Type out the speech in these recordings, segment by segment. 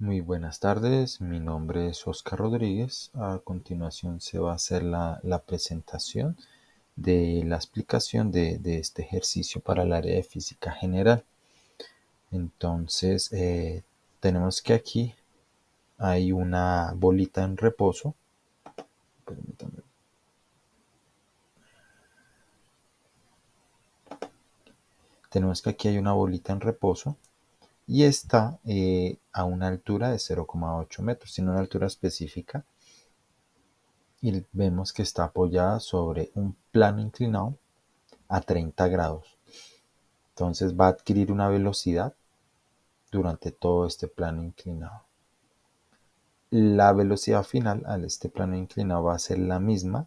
Muy buenas tardes, mi nombre es Oscar Rodríguez. A continuación se va a hacer la presentación de la explicación de este ejercicio para el área de física general. Entonces, tenemos que aquí hay una bolita en reposo. Permítanme. Tenemos que aquí hay una bolita en reposo y está a una altura de 0,8 metros, tiene una altura específica y vemos que está apoyada sobre un plano inclinado a 30 grados. Entonces va a adquirir una velocidad durante todo este plano inclinado. La velocidad final a este plano inclinado va a ser la misma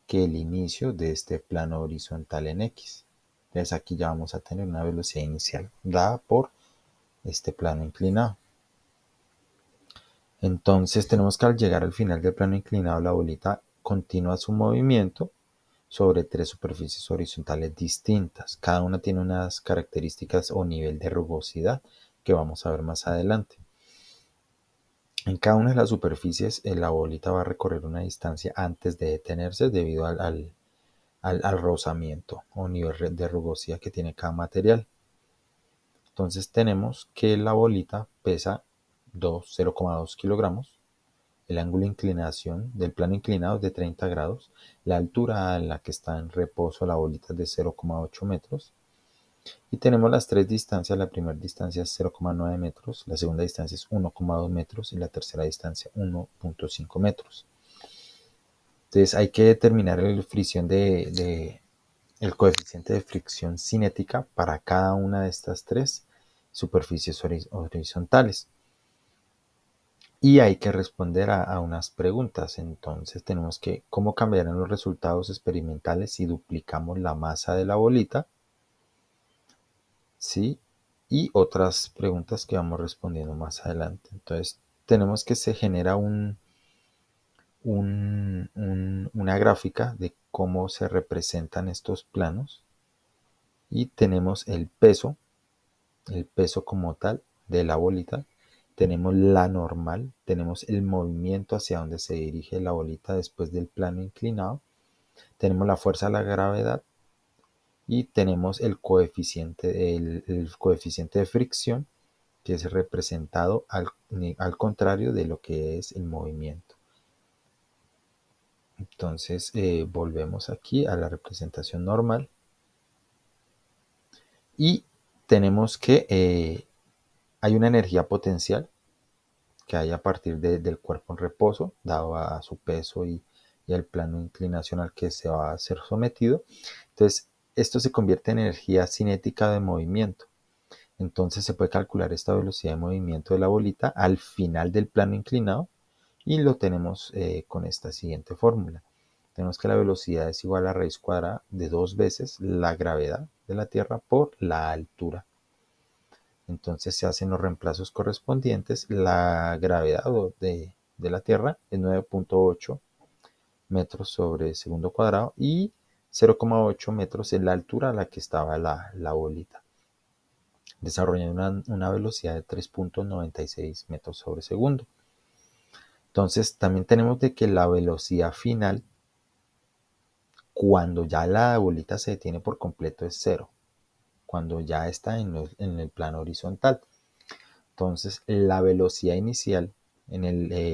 que el inicio de este plano horizontal en X. Entonces aquí ya vamos a tener una velocidad inicial dada por este plano inclinado. Entonces tenemos que al llegar al final del plano inclinado la bolita continúa su movimiento sobre tres superficies horizontales distintas. Cada una tiene unas características o nivel de rugosidad que vamos a ver más adelante. En cada una de las superficies la bolita va a recorrer una distancia antes de detenerse debido al rozamiento o nivel de rugosidad que tiene cada material. Entonces tenemos que la bolita pesa 0,2 kilogramos. El ángulo de inclinación del plano inclinado es de 30 grados. La altura a la que está en reposo la bolita es de 0,8 metros. Y tenemos las tres distancias. La primera distancia es 0,9 metros, la segunda distancia es 1,2 metros y la tercera distancia 1,5 metros. Entonces hay que determinar el coeficiente de fricción cinética para cada una de estas tres superficies horizontales. Y hay que responder a unas preguntas. Entonces tenemos que, ¿cómo cambiarán los resultados experimentales si duplicamos la masa de la bolita? ¿Sí? Y otras preguntas que vamos respondiendo más adelante. Entonces tenemos que se genera una gráfica de cómo se representan estos planos y tenemos el peso como tal de la bolita, tenemos la normal, tenemos el movimiento hacia donde se dirige la bolita después del plano inclinado, tenemos la fuerza de la gravedad y tenemos el coeficiente de fricción, que es representado al contrario de lo que es el movimiento. Entonces volvemos aquí a la representación normal y tenemos que hay una energía potencial que hay a partir del cuerpo en reposo, dado a su peso y al plano de inclinación al que se va a ser sometido. Entonces, esto se convierte en energía cinética de movimiento. Entonces se puede calcular esta velocidad de movimiento de la bolita al final del plano inclinado y lo tenemos con esta siguiente fórmula. Tenemos que la velocidad es igual a raíz cuadrada de 2 veces la gravedad de la Tierra por la altura. Entonces se hacen los reemplazos correspondientes. La gravedad de la Tierra es 9,8 metros sobre segundo cuadrado y 0,8 metros es la altura a la que estaba la bolita, desarrollando una velocidad de 3,96 metros sobre segundo. Entonces también tenemos de que la velocidad final, cuando ya la bolita se detiene por completo, es cero, cuando ya está en el plano horizontal. Entonces la velocidad inicial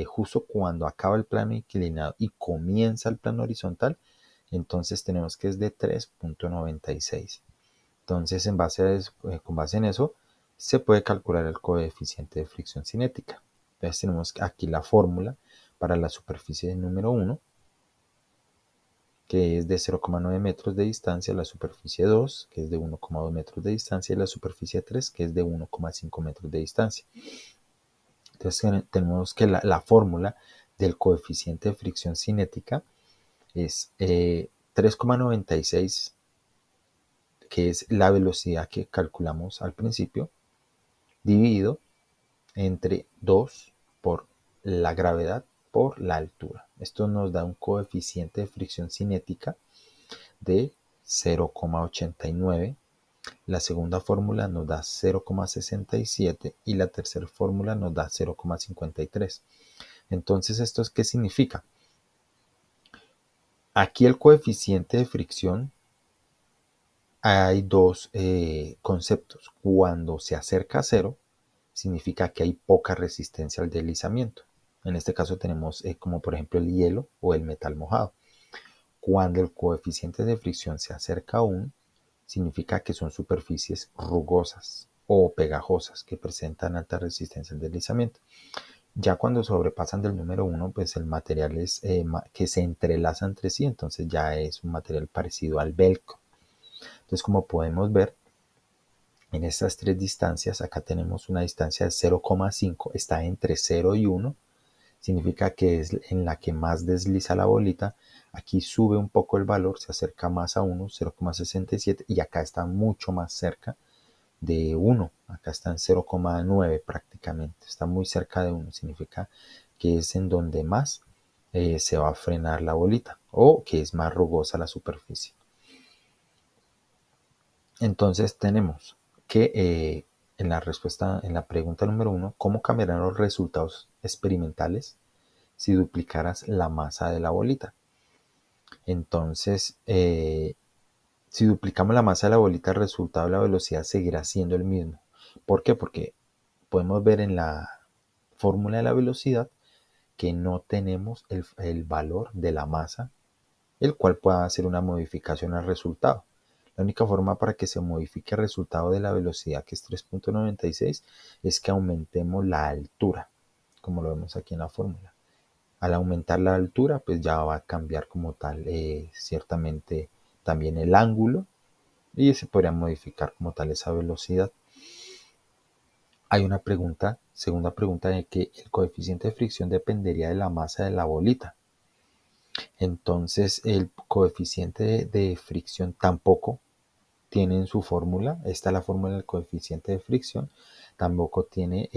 justo cuando acaba el plano inclinado y comienza el plano horizontal, entonces tenemos que es de 3,96. Entonces con base en eso se puede calcular el coeficiente de fricción cinética. Entonces tenemos aquí la fórmula para la superficie número 1, que es de 0,9 metros de distancia, la superficie 2, que es de 1,2 metros de distancia, y la superficie 3, que es de 1,5 metros de distancia. Entonces tenemos que la fórmula del coeficiente de fricción cinética es 3,96, que es la velocidad que calculamos al principio, dividido entre 2 por la gravedad por la altura. Esto nos da un coeficiente de fricción cinética de 0,89 La segunda fórmula nos da 0,67 y la tercera fórmula nos da 0,53. Entonces, ¿esto qué significa? Aquí el coeficiente de fricción, hay dos conceptos. Cuando se acerca a cero, significa que hay poca resistencia al deslizamiento. En este caso tenemos como por ejemplo el hielo o el metal mojado. Cuando el coeficiente de fricción se acerca a 1, significa que son superficies rugosas o pegajosas que presentan alta resistencia al deslizamiento. Ya cuando sobrepasan del número 1, pues el material es que se entrelaza entre sí, entonces ya es un material parecido al velcro. Entonces, como podemos ver, en estas tres distancias, acá tenemos una distancia de 0,5, está entre 0 y 1, significa que es en la que más desliza la bolita. Aquí sube un poco el valor, se acerca más a 1, 0,67, y acá está mucho más cerca de 1, acá está en 0,9 prácticamente, está muy cerca de 1, significa que es en donde más se va a frenar la bolita o que es más rugosa la superficie. Entonces tenemos que en la respuesta, en la pregunta número 1, ¿cómo cambiarán los resultados experimentales si duplicaras la masa de la bolita? Entonces, si duplicamos la masa de la bolita, el resultado de la velocidad seguirá siendo el mismo. ¿Por qué? Porque podemos ver en la fórmula de la velocidad que no tenemos el valor de la masa, el cual pueda hacer una modificación al resultado. La única forma para que se modifique el resultado de la velocidad, que es 3,96, es que aumentemos la altura, como lo vemos aquí en la fórmula. Al aumentar la altura, pues ya va a cambiar como tal, ciertamente también el ángulo, y se podría modificar como tal esa velocidad. Hay una pregunta, segunda pregunta, de que el coeficiente de fricción dependería de la masa de la bolita. Entonces, el coeficiente de fricción tampoco tiene en su fórmula, esta es la fórmula del coeficiente de fricción, tampoco tiene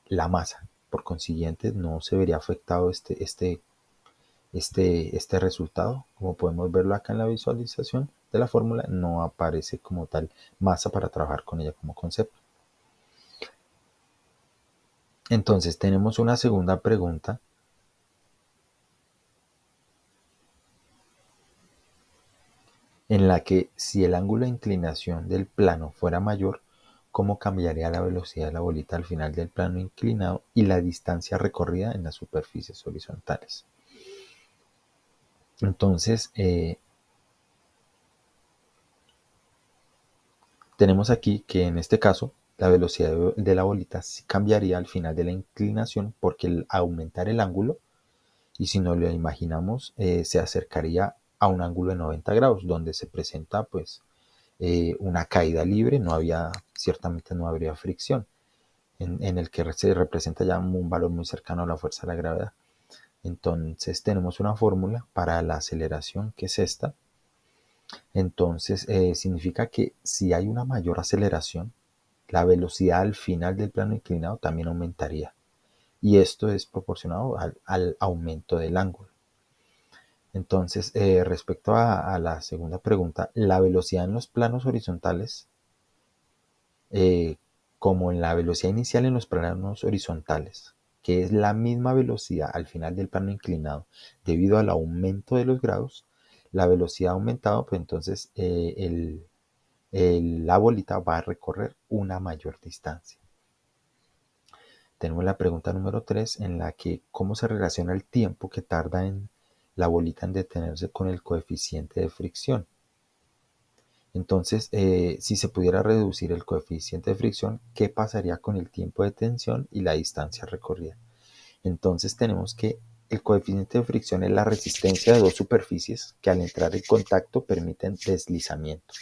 la masa. Por consiguiente, no se vería afectado este resultado. Como podemos verlo acá en la visualización de la fórmula, no aparece como tal masa para trabajar con ella como concepto. Entonces, tenemos una segunda pregunta en la que si el ángulo de inclinación del plano fuera mayor, ¿cómo cambiaría la velocidad de la bolita al final del plano inclinado y la distancia recorrida en las superficies horizontales? Entonces, tenemos aquí que en este caso la velocidad de la bolita sí cambiaría al final de la inclinación, porque al aumentar el ángulo, y si nos lo imaginamos, se acercaría a un ángulo de 90 grados, donde se presenta pues una caída libre, ciertamente no habría fricción, en el que se representa ya un valor muy cercano a la fuerza de la gravedad. Entonces tenemos una fórmula para la aceleración, que es esta. Entonces significa que si hay una mayor aceleración, la velocidad al final del plano inclinado también aumentaría. Y esto es proporcionado al aumento del ángulo. Entonces, respecto a la segunda pregunta, la velocidad en los planos horizontales, eh, como en la velocidad inicial en los planos horizontales, que es la misma velocidad al final del plano inclinado, debido al aumento de los grados, la velocidad ha aumentado, pues entonces la bolita va a recorrer una mayor distancia. Tenemos la pregunta número 3, en la que cómo se relaciona el tiempo que tarda en la bolita en detenerse con el coeficiente de fricción. Entonces, si se pudiera reducir el coeficiente de fricción, ¿qué pasaría con el tiempo de tensión y la distancia recorrida? Entonces tenemos que el coeficiente de fricción es la resistencia de dos superficies que al entrar en contacto permiten deslizamiento.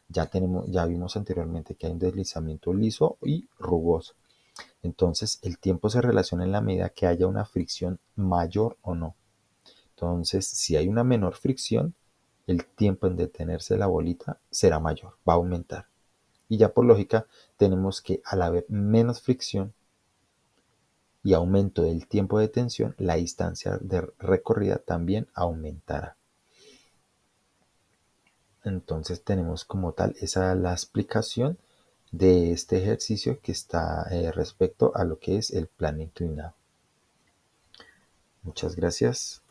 Ya vimos anteriormente que hay un deslizamiento liso y rugoso. Entonces el tiempo se relaciona en la medida que haya una fricción mayor o no. Entonces, si hay una menor fricción, el tiempo en detenerse la bolita será mayor, va a aumentar. Y ya por lógica, tenemos que al haber menos fricción y aumento del tiempo de tensión, la distancia de recorrida también aumentará. Entonces tenemos como tal esa la explicación de este ejercicio que está respecto a lo que es el plano inclinado. Muchas gracias.